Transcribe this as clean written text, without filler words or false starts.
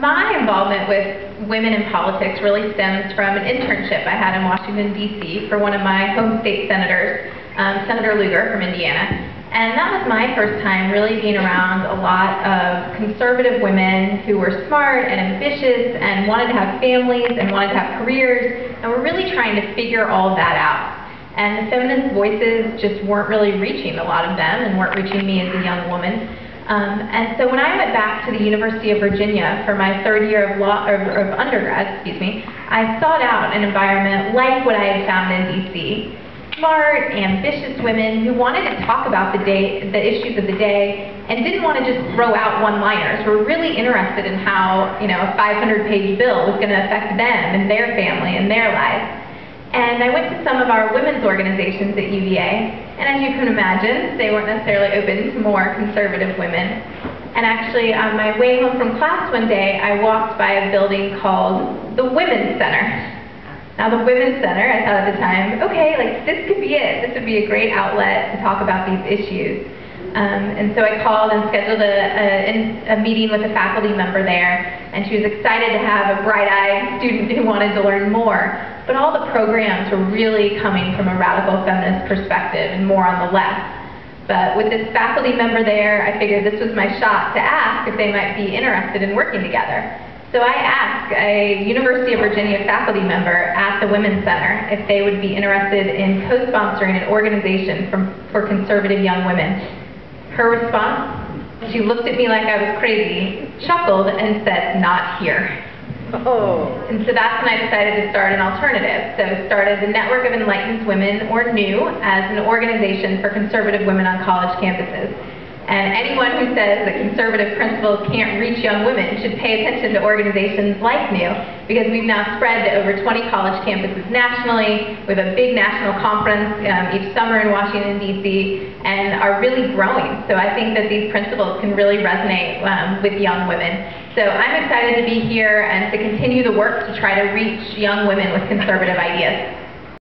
My involvement with women in politics really stems from an internship I had in Washington, D.C. for one of my home state senators, Senator Lugar from Indiana. And that was my first time really being around a lot of conservative women who were smart and ambitious and wanted to have families and wanted to have careers, and were really trying to figure all of that out. And the feminist voices just weren't really reaching a lot of them and weren't reaching me as a young woman. And so when I went back to the University of Virginia for my third year of undergrad, I sought out an environment like what I had found in D.C. Smart, ambitious women who wanted to talk about the issues of the day and didn't want to just throw out one-liners, were really interested in how, a 500-page bill was going to affect them and their family and their lives. And I went to some of our women's organizations at UVA, and as you can imagine, they weren't necessarily open to more conservative women. And actually, on my way home from class one day, I walked by a building called the Women's Center. Now, the Women's Center, I thought at the time, okay, this could be it. This would be a great outlet to talk about these issues. And so I called and scheduled a meeting with a faculty member there, and she was excited to have a bright-eyed student who wanted to learn more. But all the programs were really coming from a radical feminist perspective and more on the left. But with this faculty member there, I figured this was my shot to ask if they might be interested in working together. So I asked a University of Virginia faculty member at the Women's Center if they would be interested in co-sponsoring an organization for conservative young women. Her response, she looked at me like I was crazy, chuckled, and said, "Not here." Oh. And so that's when I decided to start an alternative. So I started the Network of Enlightened Women, or NEW, as an organization for conservative women on college campuses. And anyone who says that conservative principles can't reach young women should pay attention to organizations like NEW, because we've now spread to over 20 college campuses nationally. We have a big national conference each summer in Washington, D.C., and are really growing. So I think that these principles can really resonate with young women. So I'm excited to be here and to continue the work to try to reach young women with conservative ideas.